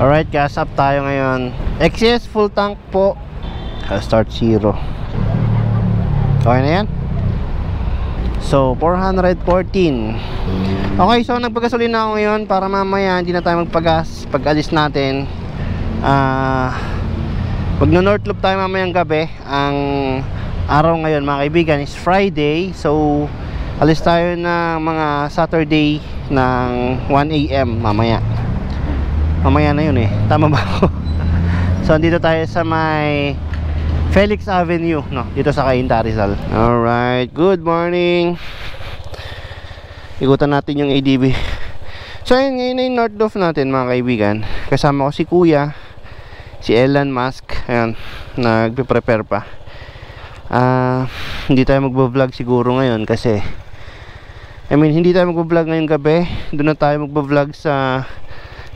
Alright, gas up tayo ngayon. XS full tank po. Start 0. Okay na yan. So 414. Okay, so nagpagasolina ako ngayon para mamaya hindi na tayo magpagas pag alis natin. Magno-north loop tayo mamayang gabi. Ang araw ngayon mga kaibigan is Friday. So alis tayo na mga Saturday ng 1 AM mamaya. Mamaya na yun eh. Tama ba ako? So andito tayo sa may Felix Avenue, no? Dito sa Cainta, Rizal. Alright, good morning. Ikutan natin yung ADB. So ayun, ngayon na yung north loop natin mga kaibigan. Kasama ko si Kuya, si Elon Musk. Ayan, nagpe-prepare pa. Hindi tayo magbo-vlog siguro ngayon kasi hindi tayo magbo-vlog ngayong gabi. Doon na tayo magbo-vlog sa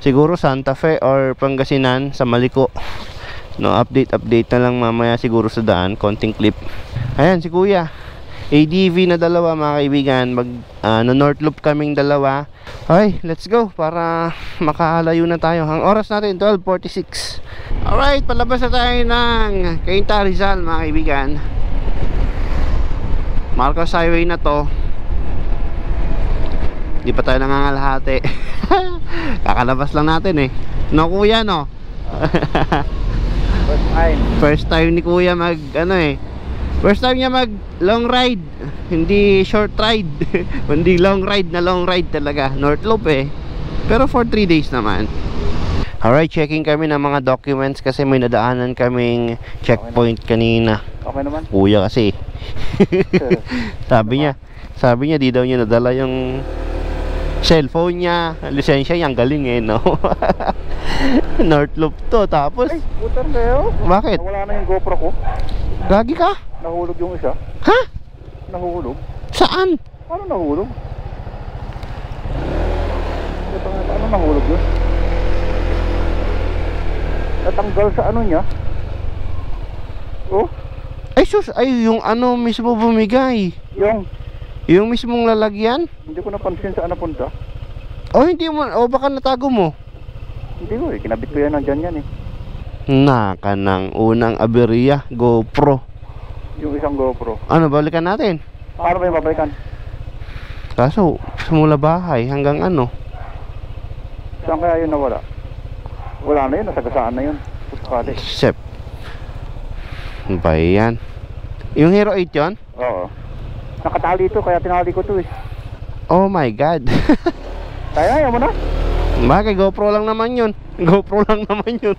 siguro Santa Fe or Pangasinan sa Maliko. No, update na lang mamaya siguro sa daan, konting clip. Ayan si Kuya, ADV na dalawa mga kaibigan. North loop kaming dalawa. Okay, let's go para makalayo na tayo. Ang oras natin 12:46. Alright, palabas na tayo ng Cainta, Rizal mga kaibigan. Marcos Highway na to. Di pa tayo nangangalahati. Kakalabas lang natin eh. No Kuya, no? First time ni Kuya mag first time niya mag long ride, hindi short ride. Hindi long ride na long ride talaga. North loop eh, pero for 3 days naman. Alright, checking kami ng mga documents kasi may nadaanan kaming checkpoint kanina. Okay naman Kuya kasi sabi niya di daw niya nadala yung cellphone niya, lisensya niya. Ang galing eh, no? North loop to, tapos ay, putar kayo. Bakit? Wala na yung GoPro ko. Gagi ka? Nahulog yung isa. Ha? Nahulog? Saan? Paano nahulog? Paano nahulog yun? Natanggal sa ano niya. Oh? Ay sus, ay yung ano mismo bumigay. Yung mismong lalagyan? Hindi ko napansin saan napunta. Oh, hindi mo, o baka natago mo? Hindi ko eh, kinabit ko yan nandyan yan eh. Naka ng unang aberya, GoPro. Yung isang GoPro. Ano, balikan natin? Paano ba yung babalikan? Kaso, simula bahay hanggang ano? Saan kaya yun nawala? Wala na yun, nasagasaan na yun. Puskali. Sep. Ano ba yan? Yung Hero 8 yun? Oo. Nakatali ito, kaya tinali ko ito eh. Oh my God. Kaya mo na? Bagay, GoPro lang naman yun. GoPro lang naman yun.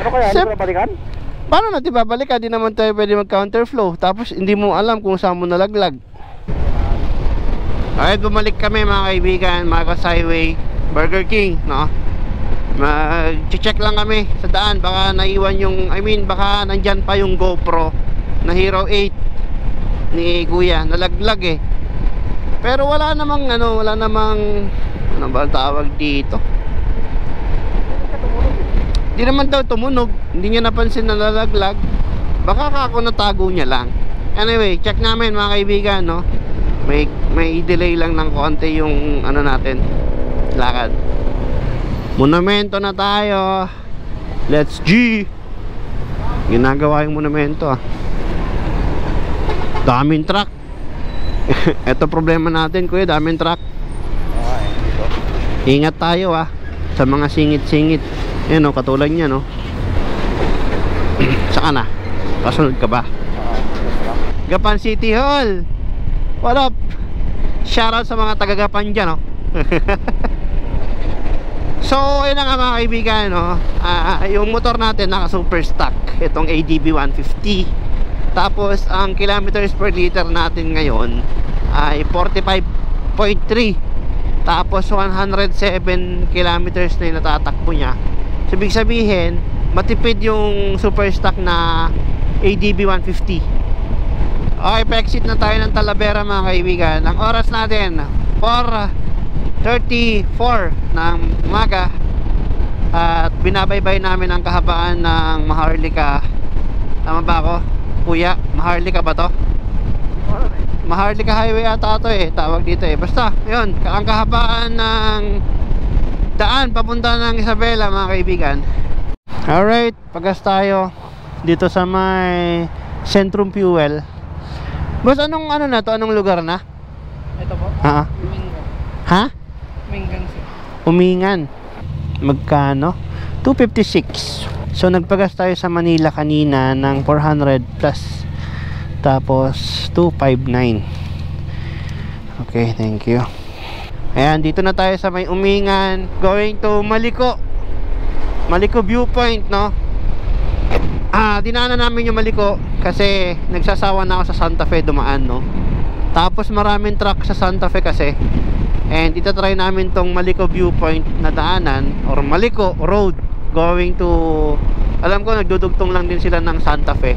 Ano kaya, hindi ko na balikan? Paano natin babalikan? Di naman tayo pwede mag-counterflow. Tapos hindi mo alam kung saan mo nalaglag. Alright, bumalik kami mga kaibigan. Marcos Highway, Burger King, no? Mag-check lang kami sa daan. Baka naiwan yung, baka nandyan pa yung GoPro na Hero 8 ni Kuya, nalaglag eh. Pero wala namang ano ba tawag dito? Hindi naman daw tumunog. Hindi niya napansin na nalaglag. Baka ako natago niya lang. Anyway, check namin mga kaibigan, no? May delay lang ng konti yung ano natin, lakad. Monumento na tayo. Let's G. Ginagawa yung monumento ah. Daming truck. Ito problema natin Kuya, daming truck. Ingat tayo ah sa mga singit-singit. Yan o, katulad niya no. Saka na? Kasunod ka ba? Gapan City Hall. What up? Shoutout sa mga taga-Gapan dyan no. So ayun na nga mga kaibigan no. Yung motor natin naka super stock. Itong ADB 150. Tapos ang kilometers per liter natin ngayon ay 45.3. Tapos 107 kilometers na yung natatakbo niya. So ibig sabihin matipid yung super stock na ADB 150. Okay, pa-exit na tayo ng Talavera mga kaibigan. Ang oras natin 4:34 ng umaga. At binabaybay namin ang kahabaan ng Maharlika. Tama ba ako? Kuya, Maharlika ba to? Maharlika Highway ata to eh, tawag dito eh. Basta, yun, ang kahabaan ng daan papunta ng Isabela mga kaibigan. Alright, pagas tayo dito sa may Centrum Fuel. Boss, anong ano na to? Anong lugar na? Ito po? Umingan. Ha? Umingan sir. Umingan. Magkano? 256. So nagpagas tayo sa Manila kanina ng 400 plus. Tapos 259. Okay, thank you. Ayan, dito na tayo sa may Umingan, going to Maliko. Maliko viewpoint, no? Dinaanan namin yung Maliko kasi nagsasawa na ako sa Santa Fe dumaan, no? Tapos maraming truck sa Santa Fe kasi. And itatry namin tong Maliko viewpoint na daanan or Maliko road going to, alam ko nagdudugtong lang din sila ng Santa Fe.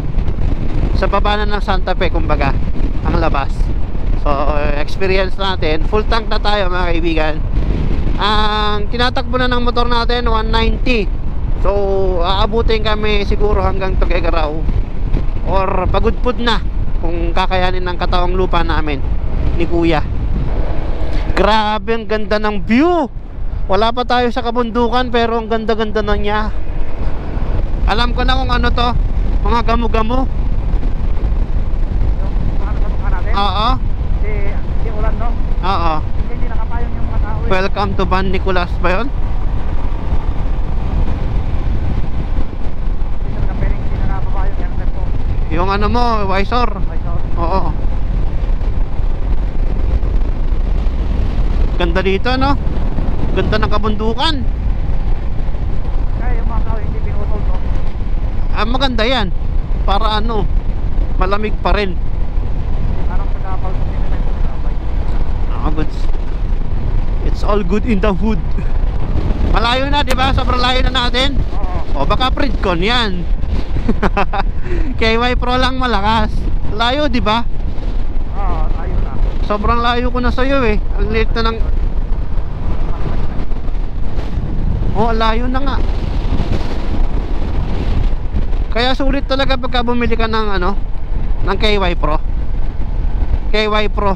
Sa baba na ng Santa Fe kumbaga ang labas. So experience natin, full tank na tayo mga kaibigan. Ang tinatakbo na ng motor natin 190. So aabutin kami siguro hanggang Tuguegarao or pagudpud na kung kakayanin ng katawang lupa namin ni Kuya. Grabe, ang ganda ng view. Wala pa tayo sa kabundukan pero ang ganda-ganda na niya. Alam ko na kung ano to, mga gamo-gamo. Yung mga nakatukha natin? Oo. Si Ulan, no? Oo. Hindi nakapayong yung mga tao. Welcome to Ban Nicolas ba yun? Hindi na nakapayong helmet ko. Yung ano mo, visor. Ay, sorry. Oo. Ganda dito, no? Ganda ng kabundukan. Kaya yung mga tao hindi pinutol, no? Maganda yan. Para ano, malamig pa rin. Parang pagkapal sa sinimento ng kapay. Goods. It's all good in the hood. Malayo na, di ba? Sobrang layo na natin. Oo. O baka Pridcon yan. KY Pro lang malakas. Layo, di ba? Oo, ayun na. Sobrang layo ko na sa'yo eh. Ang liit na ng... Oh, layo na nga. Kaya sulit talaga pagka bumili ka ng ano, ng KY Pro. KY Pro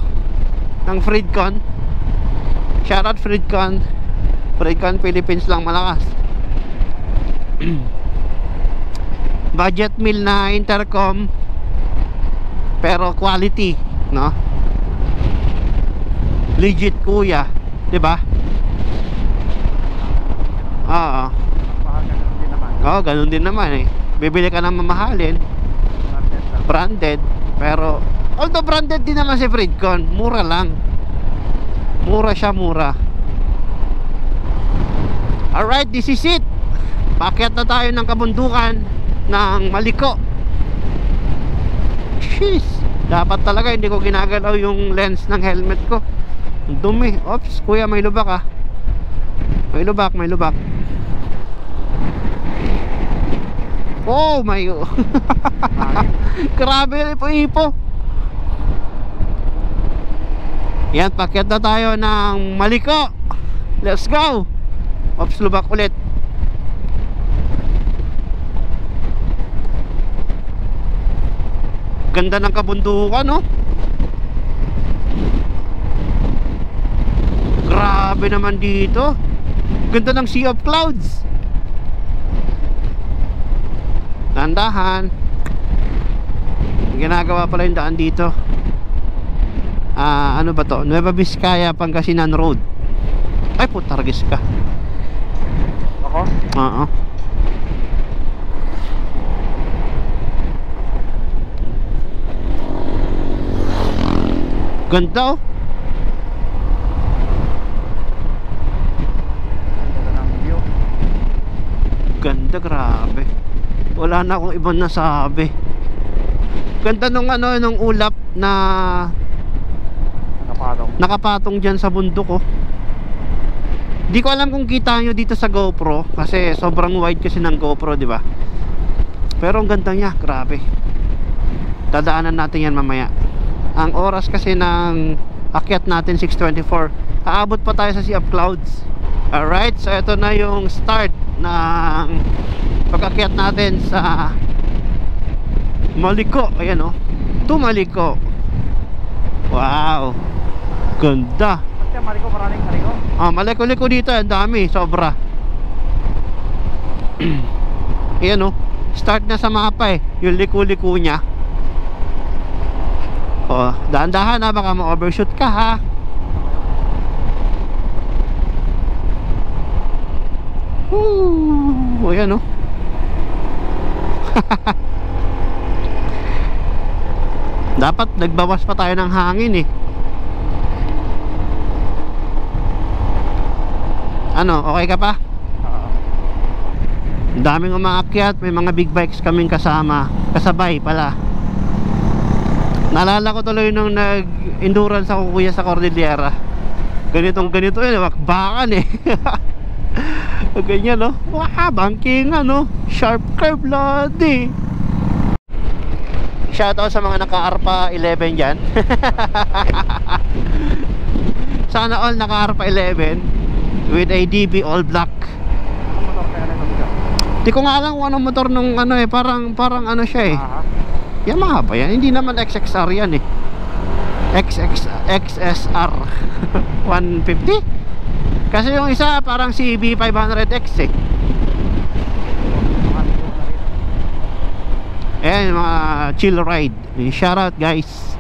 ng Fridcon. Shoutout Fridcon. Fridcon Philippines lang malakas. Budget meal na intercom pero quality, no? Legit Kuya, 'di ba? Oo. Baka ganun din naman. Oo, ganun din naman eh. Bibili ka ng mamahalin, Market lang. branded, pero although branded din naman si Fridcon, mura lang. Mura siya, mura. Alright, this is it. Paakyat na tayo ng kabundukan ng Maliko. Jeez, dapat talaga hindi ko ginagalaw yung lens ng helmet ko. Ang dumi. Oops, Kuya, may lubak ah. May lubak, may lubak. Oh my God. Grabe, ipo-ipo. Yan, pakyat na tayo ng Maliko. Let's go. Oops, lubak ulit. Ganda ng kabundukan, no? Grabe naman dito. Ganda ng Sea of Clouds. Tandahan. Ginagawa pala yung daan dito. Ano ba to? Nueva Vizcaya, Pangasinan Road. Ay, putargis ka. Ako? Oo. Ganda oh. Ganda ng view. Ganda, grabe. Wala na akong ibang nasabi. Ganda nung ano, nung ulap na Nakapatong. nakapatong dyan sa bundok oh. Di ko alam kung kita nyo dito sa GoPro kasi sobrang wide kasi ng GoPro, di ba? Pero ang ganda niya, grabe. Dadaanan natin yan mamaya. Ang oras kasi ng akyat natin 6:24. Aabot pa tayo sa Sea of Clouds. Alright, so ito na yung start ng pag-akyat natin sa Maliko. Ayan oh, to Maliko. Wow, ganda. siya, maliko, maraming maliko. Maliko-liko dito, ang dami, sobra. Ayan oh, start na sa mapa eh, yung liko-liko niya. Oh, dahan-dahan ha, baka ma-overshoot ka ha. Ayan oh. Dapat nagbawas pa tayo ng hangin eh. Ano, okay ka pa? Ang daming umaakyat, may mga big bikes kaming kasama, kasabay pala. Naalala ko tuloy nung nag-endurance ako kuya sa Cordillera. Ganito yun, bakbakan eh. Ganyan no, bangkingan no, sharp curve lodi. Shoutout sa mga naka-ARPA 11 dyan. Sana all naka-ARPA 11 with a DB all black. Di ko nga alam kung anong motor nung ano eh, parang ano siya eh. Yamaha ba yan? Hindi naman XXR yan eh. XSR 150? Kasi yung isa parang CB 500X eh. Ayan mga chill ride. Shout out guys.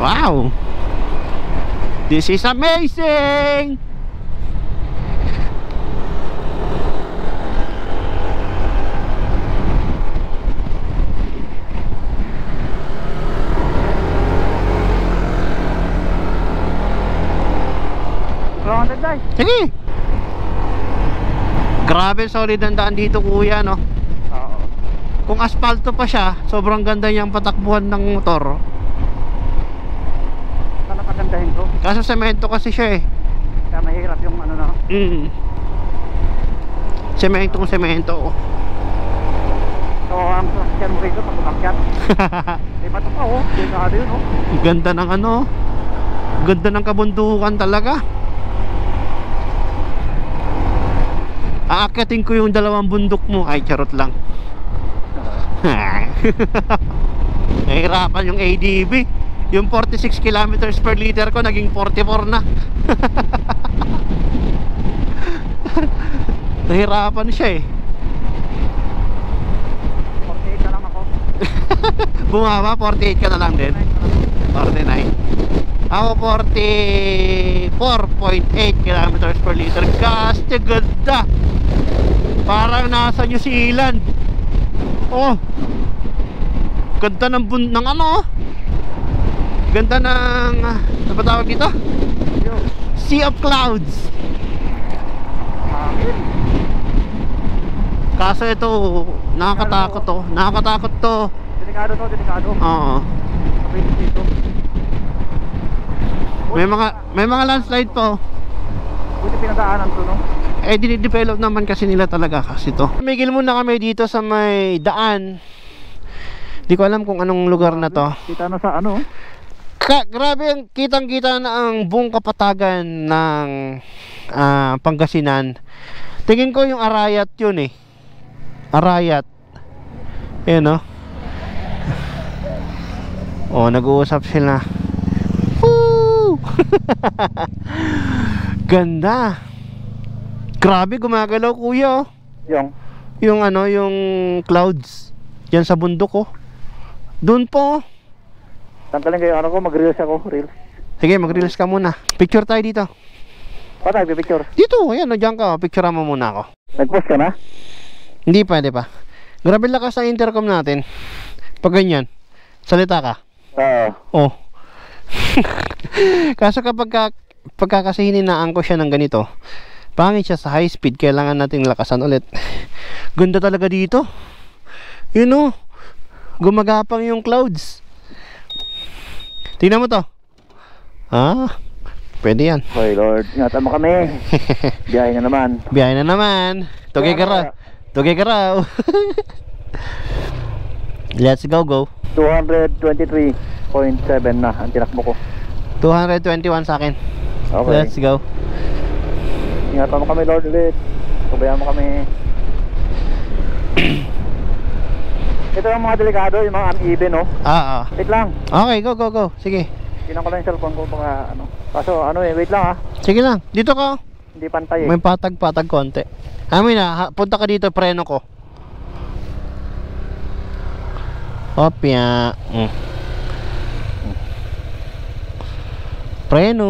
Wow, this is amazing. Sige. Grabe solid ang daan dito kuya no. Kung asfalto pa siya, sobrang ganda niyang patakbuhan ng motor. Sana pagandahin ko. Kaso semento kasi siya eh. Kaya mahirap yung ano na. Semento. So ang sasakyan mo rito pag umakyat. Diba ito pa oh, delikado yun oh. Ganda ng ano, ganda ng kabundukan talaga. Aakyatin ko yung dalawang bundok mo. Ay charot lang. Nahirapan yung ADB. Yung 46 kilometers per liter ko naging 44 na. Nahirapan siya eh. 48 na lang ako. Bumaba, 48 ka na lang din. 49. Ako 44.8 kilometers per liter. Gaste ganda. Parang nasa New Zealand. Oh, ganda ng ano, ganda ng ano ba tawag dito? Sea of clouds. Kaso ito nakakatakot to. Nakakatakot to. Delikado to, delikado. Oo. Dito. May mga landslide po. Buti pinagdaanan to no. Eh dinidevelop naman kasi nila talaga kasi to. Migil muna kami dito sa may daan. Di ko alam kung anong lugar na to. Kita na sa ano. Grabe ang kitang-kita na ang buong kapatagan ng Pangasinan. Tingin ko yung Arayat yun eh. Arayat. Ayan oh, nag-uusap sila. Woo! Ganda. Grabe gumagalaw kuya oh. Yung ano, yung clouds yan sa bundok oh. Doon po. Tanggalin kayo ano ko, mag-reels ako, reels. Sige, mag-reels ka muna. Picture tayo dito. Patay, picture. Dito, ayan, diyan ka. Picture mo muna ako. Nag-post ka na? Hindi pwede pa. Grabe lakas sa intercom natin. Pag ganyan, salita ka. Oh. Kaso kapag kasi hininaan ko siya ng ganito, pangit siya sa high speed. Kailangan nating lakasan ulit. Ganda talaga dito. You know, gumagapang yung clouds. Tingnan mo to. Pwede yan. Hoy Lord, ingatan mo kami. Biyahe na naman. Biyahe na naman. Tugay ka raw. Let's go. 223.7 na ang tinakbo ko. 221 sa akin. Okay. Let's go. Ingatan mo kami Lord ulit. Pabayaan mo kami. Ito yung mga delikado, yung mga uneven no? Oo. Wait lang. Okay, go. Sige. Tinan ko lang yung cellphone ko baka ano. Kaso ano eh, wait lang ah. Sige lang, dito ka. Hindi pantay eh. May patag-patag konti. Amin na, punta ka dito, preno ko. Opya. Preno.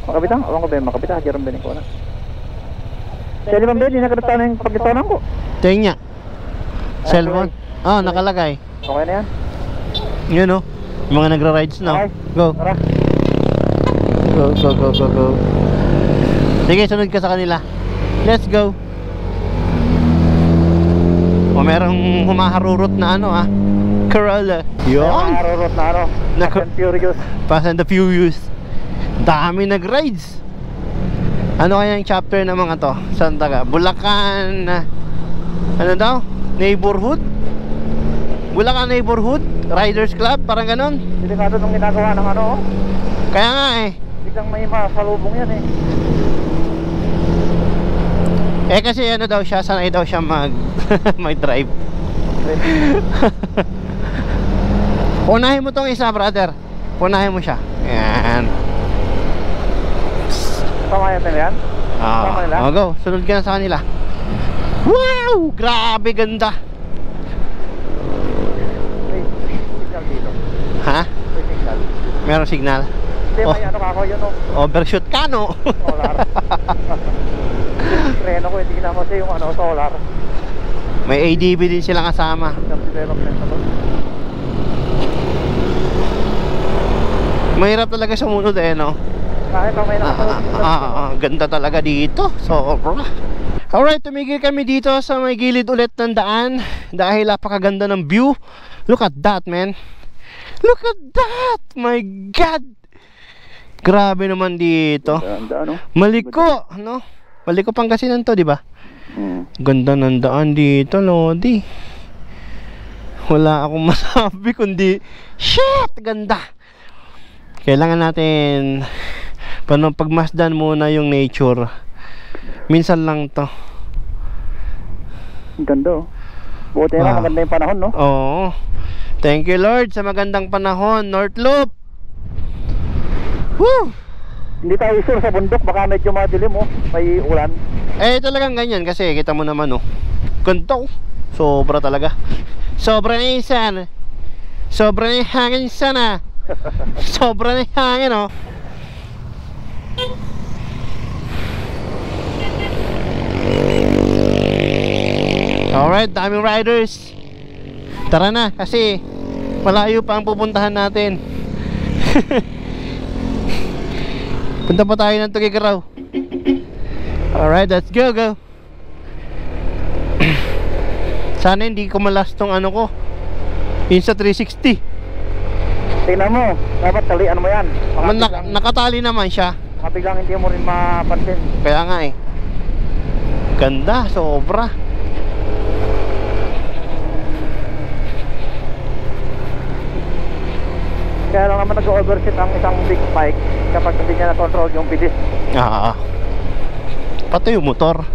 Makabitang? Awan ko ba yung makabitang? Hajaran ba ko na? Sa limang ba, di nakadata na yung pagkitonan ko. Tingin niya. Cellphone? Oh, nakalagay. Okay na yan. Yun oh. Yung mga nagra-rides na. Okay. Go. Tara. Go. Sige, sunod ka sa kanila. Let's go. O merong humaharurot na ano ah. Corolla. Yun. Humaharurot na ano. Fast and Furious. Fast and the Furious. Dami nag-rides. Ano kaya yung chapter ng mga to? Saan taga? Bulacan. Ano daw? Neighborhood? Bulacan Neighborhood? Riders Club? Parang ganon. Delikado nung ginagawa ng ano oh. Kaya nga eh. Biglang may masalubong yan eh. Eh kasi ano daw siya, sanay daw siya mag-drive. Punahin mo tong isa, brother. Punahin mo siya. Ayan. Pamayan na yan? Tama nila? Oh, go. Sunod ka na sa kanila. Wow! Grabe ganda. May signal dito. Ha? May signal. Merong signal? Hindi, may ano ka ako yun oh. Overshoot ka no? Solar. Preno ko, hindi naman siya yung ano, solar. May ADB din silang kasama. Self-development na to. Mahirap talaga sumunod eh no? Kahit pa may nakasunod. Ganda talaga dito. Sobra. Alright, tumigil kami dito sa may gilid ulit ng daan dahil napakaganda ng view. Look at that, man. Look at that. My God. Grabe naman dito. Ano? Maliko, no? Maliko Pangasinan to, di ba? Ganda ng daan dito, Lodi. Wala akong masabi kundi shit, ganda. Kailangan natin pagmasdan muna yung nature. Minsan lang to. Ganda oh. Buti na maganda yung panahon no? Oo. Thank you Lord sa magandang panahon. North Loop. Woo! Hindi tayo sure sa bundok, baka medyo madilim oh. May ulan. Eh talagang ganyan kasi kita mo naman oh. Ganda oh. Sobra talaga. Sobra na isan. Sobra na hangin sana. Sobra na hangin oh. Alright, daming riders. Tara na kasi malayo pa ang pupuntahan natin. Punta pa tayo ng Tugigaraw. Alright, let's go. Sana hindi ko malas tong ano ko Insta 360. Tingnan mo, dapat talian mo yan. Nakatali naman siya. Biglang hindi mo rin mapansin. Kaya nga eh. Ganda, sobra. Kaya lang naman nag-overshoot ang isang big bike kapag hindi niya na-control yung bilis. Pati yung motor.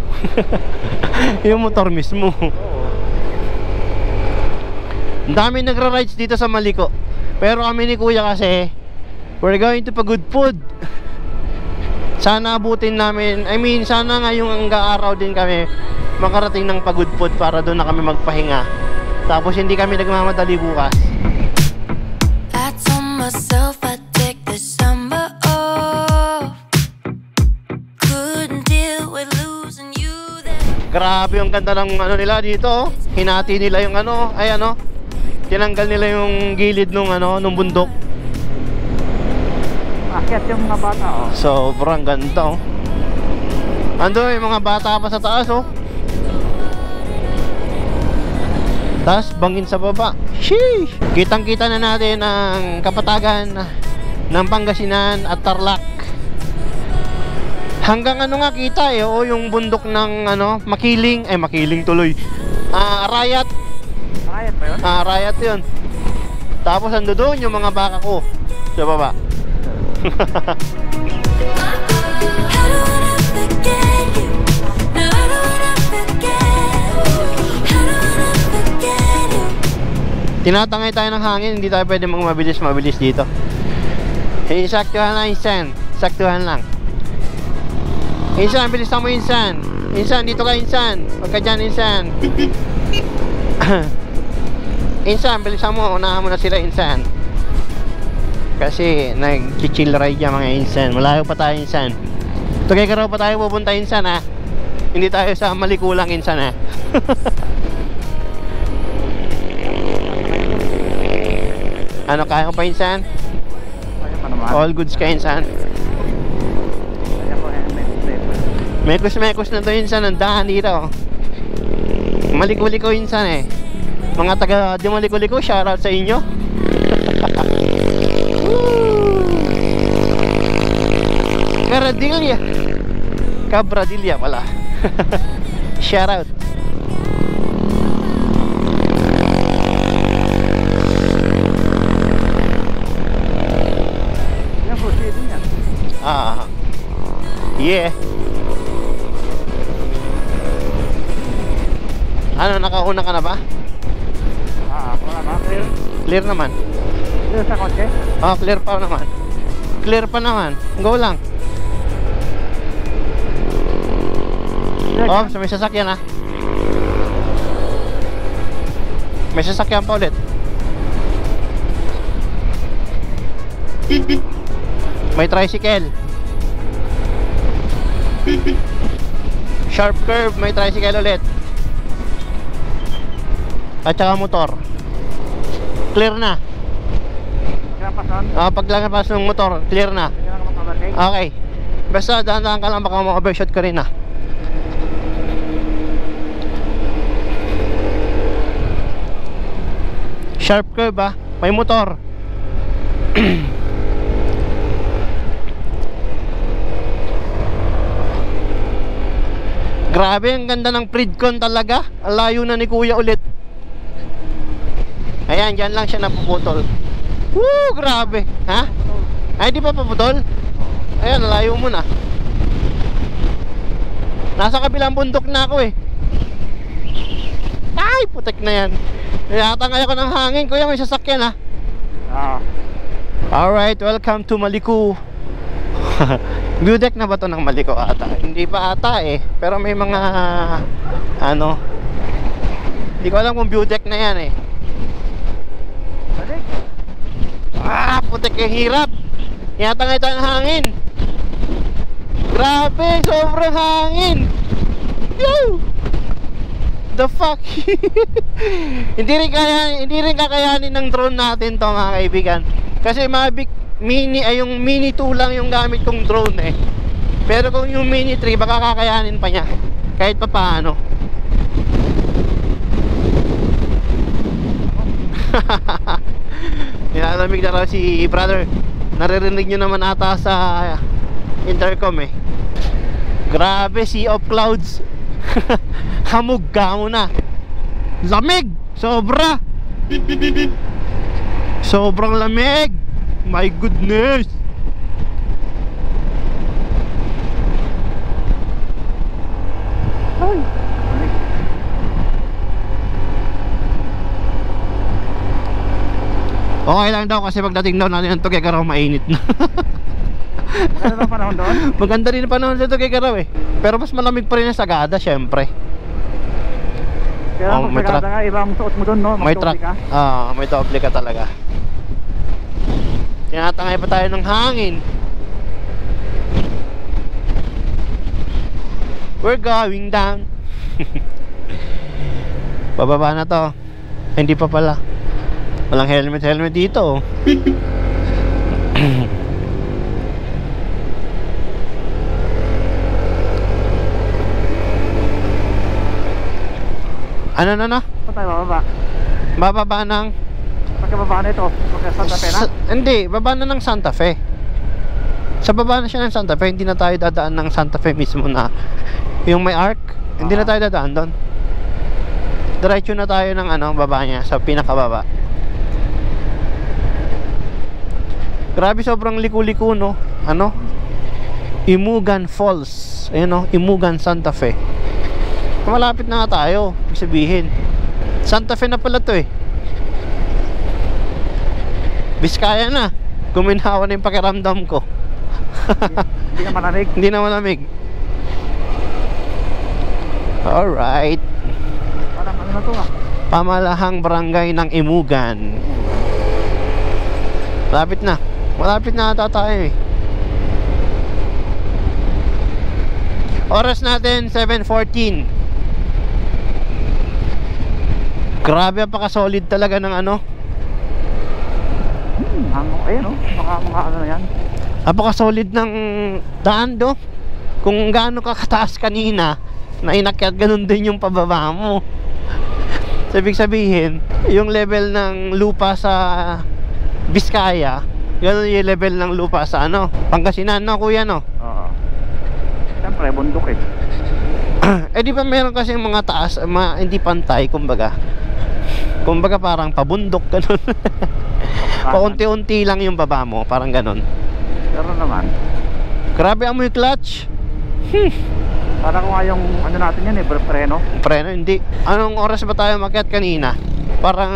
Yung motor mismo. Ang dami nagra-rides dito sa Maliko. Pero kami ni Kuya kasi we're going to Pagud Food. Sana abutin namin, I mean sana ngayong araw din kami makarating ng Pagud Food para doon na kami magpahinga. Tapos hindi kami nagmamadali bukas. I told myself I'd take the summer off. Couldn't deal with losing you there. Grabe yung ganda ng ano nila dito. Hinati nila yung ano, ay ano. Tinanggal nila yung gilid nung ano, nung bundok. Akyat yung mga bata oh. Sobrang ganda oh. Ando yung mga bata pa sa taas oh. Tapos bangin sa baba. Sheesh! Kitang kita na natin ang kapatagan ng Pangasinan at Tarlac. Hanggang ano nga kita eh, oh, yung bundok ng ano, Makiling, ay Makiling tuloy. Arayat. Arayat ba yun? Arayat yun. Tapos ando doon yung mga baka ko sa baba. Tinatangay tayo ng hangin, hindi tayo pwede mabilis dito. Saktuhan lang, Insan. Saktuhan lang. Insan, bilisan mo, Insan. Insan, dito ka, Insan. Huwag ka dyan, Insan. Insan, bilisan mo. Unahan mo na sila, Insan. Kasi nag-chill ride yan mga Insan. Malayo pa tayo, Insan. Tuloy-Garaw pa tayo pupunta, Insan, ha. Hindi tayo sa Malikulang, Insan, ha. Ano, kaya ko pa, Insan? Kaya pa naman. All goods ka, Insan. Kaya ko Mekos na to, Insan. Ang daan dito. Maliko-liko, Insan, eh. Mga taga di Maliko-liko, shoutout sa inyo. Cabradilla pala. Shoutout. Yeah. Ano, nakauna ka na ba? Wala na, clear. Clear naman. Clear sa kotse? Clear pa naman. Clear pa naman. Go lang. So may sasakyan, ha. May sasakyan pa ulit. May tricycle. Sharp curve, may tricycle ulit. At saka motor. Clear na. Paglalapas ng motor, clear na. Okay. Basta dahan-dahan ka lang, baka ma-overshot ka rin, ha. Sharp curve, ha. May motor. Grabe, ang ganda ng Pridcon talaga. Ang layo na ni Kuya ulit. Ayan, dyan lang siya napuputol. Woo, grabe. Ha? Ay, di pa paputol? Ayan, layo mo na. Nasa kabilang bundok na ako, eh. Ay, putek na yan. Natangay ako ng hangin. Kuya, may sasakyan, ha? Alright, welcome to Maliko. View deck na ba to ng Maliko ata? Hindi pa ata, eh. Pero may mga ano, hindi ko alam kung view deck na yan, eh. Putik, yung hirap. Yatangay tayo ng hangin. Grabe, sobrang hangin. Yo! The fuck. Hindi rin kakayanin ng drone natin to, mga kaibigan. Kasi yung mini 2 lang yung gamit kong drone, eh. Pero kung yung mini 3, baka kakayanin pa niya kahit pa paano. Nilalamig na raw si brother. Naririnig nyo naman ata sa intercom, eh. Grabe, sea of clouds. Hamog ka muna. Lamig! Sobra! Sobrang lamig! My goodness! Ay! Okay lang daw kasi pagdating daw natin ng Tuguegarao mainit na. Maganda ba panahon doon? Maganda rin ang panahon sa Tuguegarao, eh. Pero mas malamig pa rin ang Sagada, syempre. Kaya may Sagada nga, ibang suot mo doon, no? May truck. May doble ka talaga. Tinatangay pa tayo ng hangin. We're going down. Bababa na to. Hindi pa pala. Walang helmet dito. Ano? Saan tayo bababa? Bababa ng Pagkababa na ito, pagka Santa Fe na? Hindi, baba na ng Santa Fe. Sa baba na siya ng Santa Fe. Hindi na tayo dadaan ng Santa Fe mismo na yung may arc. Hindi na tayo dadaan doon. Diretso na tayo ng baba niya, sa pinakababa. Grabe, sobrang liku-liku, no? Imugan Falls. Ayun, no? Imugan, Santa Fe. Malapit na nga tayo, ibig sabihin. Santa Fe na pala to, eh. Biskaya na. Guminhawa na yung pakiramdam ko. Hindi na malamig. Hindi na malamig. Alright. Parang ano na to ah. Pamalahang barangay ng Imugan. Malapit na. Malapit na ata tayo eh. Oras natin 7:14. Grabe, napaka-solid talaga ng ano. Ayun oh, mga ano na yan. Napaka-solid ng daan do. Kung gaano ka kataas kanina na inakyat, ganun din yung pababa mo. So, ibig sabihin, yung level ng lupa sa Biskaya, ganun yung level ng lupa sa ano, Pangasinan, no kuya, no? Oo. Siyempre, bundok eh. Eh di ba meron kasi mga taas, hindi pantay, kumbaga. Kumbaga parang pabundok, ganun. Paunti-unti lang yung baba mo, parang ganun. Pero naman, grabe amoy clutch. para kung yung ano natin yan eh, preno. Preno, hindi. Anong oras ba tayo makiat kanina? Parang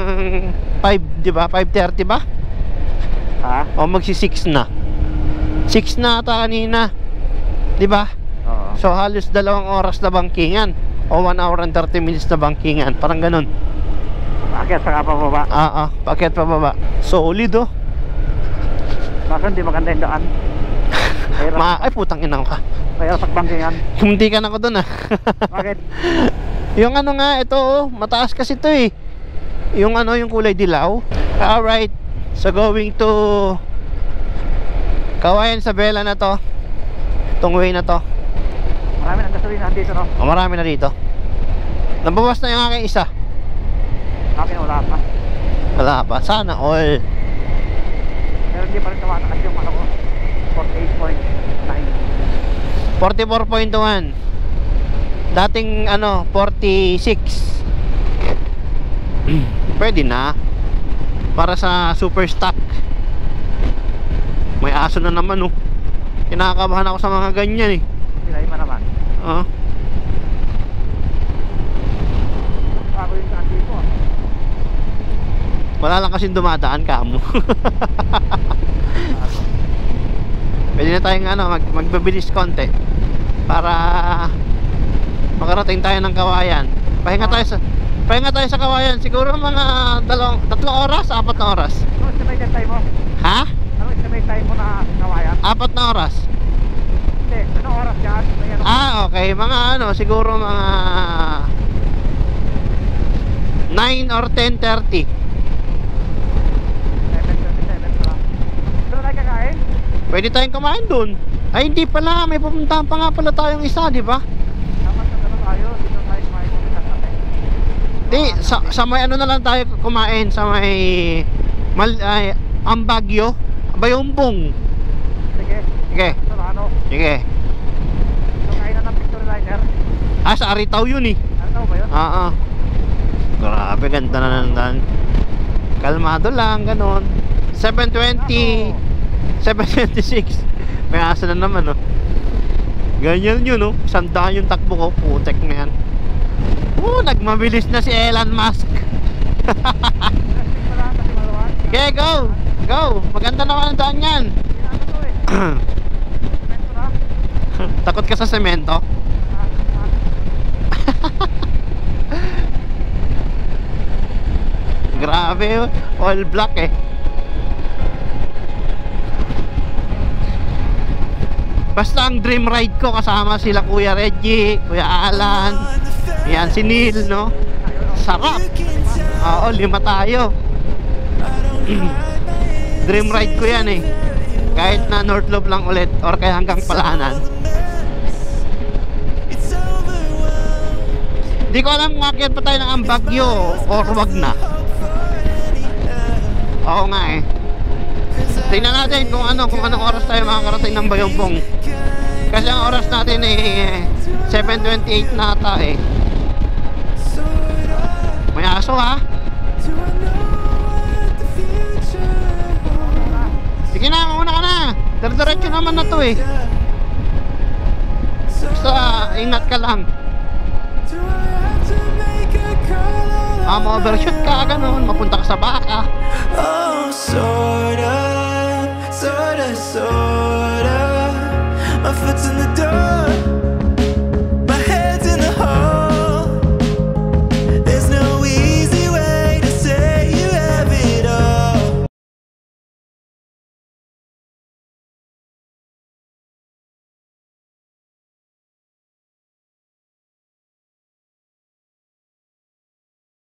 5, di ba? 5:30 ba? Ha? O magsi-6 na. 6 na ata kanina. Di ba? Oo. So halos 2 oras na bangkingan. O 1 hour and 30 minutes na bangkingan. Parang ganun. Akyat sa kapababa. Pakyat pa baba. Solid oh. Baka hindi maganda yung daan. Ay putang ina ka. Kaya pagbangkingan. Hindi ka na ko dun ah. Bakit? Yung ano nga, ito oh, mataas kasi ito eh. Yung ano, yung kulay dilaw. Alright. So going to Kawayan sa Bela na to. Itong way na to. Marami ng gasolina dito no? O, marami na dito. Nabawas na yung aking isa. Akin wala pa. Wala pa. Sana all. Pero hindi pa rin tumatakas yung ano ko. 48.9. 44.1. Dating ano 46. Pwede na. Para sa super stock. May aso na naman oh. Kinakabahan ako sa mga ganyan eh. Silay pa naman. Oo. Bago yung daan dito ah. Wala lang kasing dumadaan ka mo. Pwede na tayong ano, magbabilis konti para makarating tayo ng Kawayan. Pahinga tayo sa Kawayan. Siguro mga 3 oras, 4 na oras. Ano estimate time mo? Ha? Ano estimate time mo na Kawayan? 4 na oras. Hindi, anong oras yan? Okay, mga ano, siguro mga 9 or 10:30. 7:27 pala. Pero tayo kakain? Pwede tayong kumain dun. Ay hindi pala, may pupuntahan pa nga pala tayong isa, di ba? Dapat na ano tayo, dito tayo kumain kung isa natin. Di, sa may ano na lang tayo kumain, sa may Ambagyo, Bayumbong. Sige. Sige, Sa ano? sige. So kain na ng Victory Liner. Sa Aritaw yun eh. Ano ba yun? Grabe, ganda na nandan. Kalmado lang, ganon. 7:20, 7:26. May asa na naman oh. Ganyan yun oh. 100 yung takbo ko. Putek na yan. Nagmabilis na si Elon Musk. Wala kasi maluwan. Okay, go! Go! Maganda naman ang daan yan. Ano to eh? Semento na? Takot ka sa semento? Grabe, all black eh. Basta ang dream ride ko kasama sila Kuya Reggie, Kuya Alan, yan si Neil, no? Sarap. Oo, 5 tayo. Dream ride ko yan eh. Kahit na North Loop lang ulit or kaya hanggang Palanan. Hindi ko alam kung akyat pa tayo ng Ambagyo or wag na. Oo nga eh. Tingnan natin kung anong oras tayo makakarating ng Bayumbong. Kasi ang oras natin eh 7:28 na ata eh. May aso ha. Sige na, mauna ka na. Diretso naman na to eh. Basta ingat ka lang. Ma-overshoot ka, ganun. Mapunta ka sa baka. Oh, sort sorta. My foot's in the door.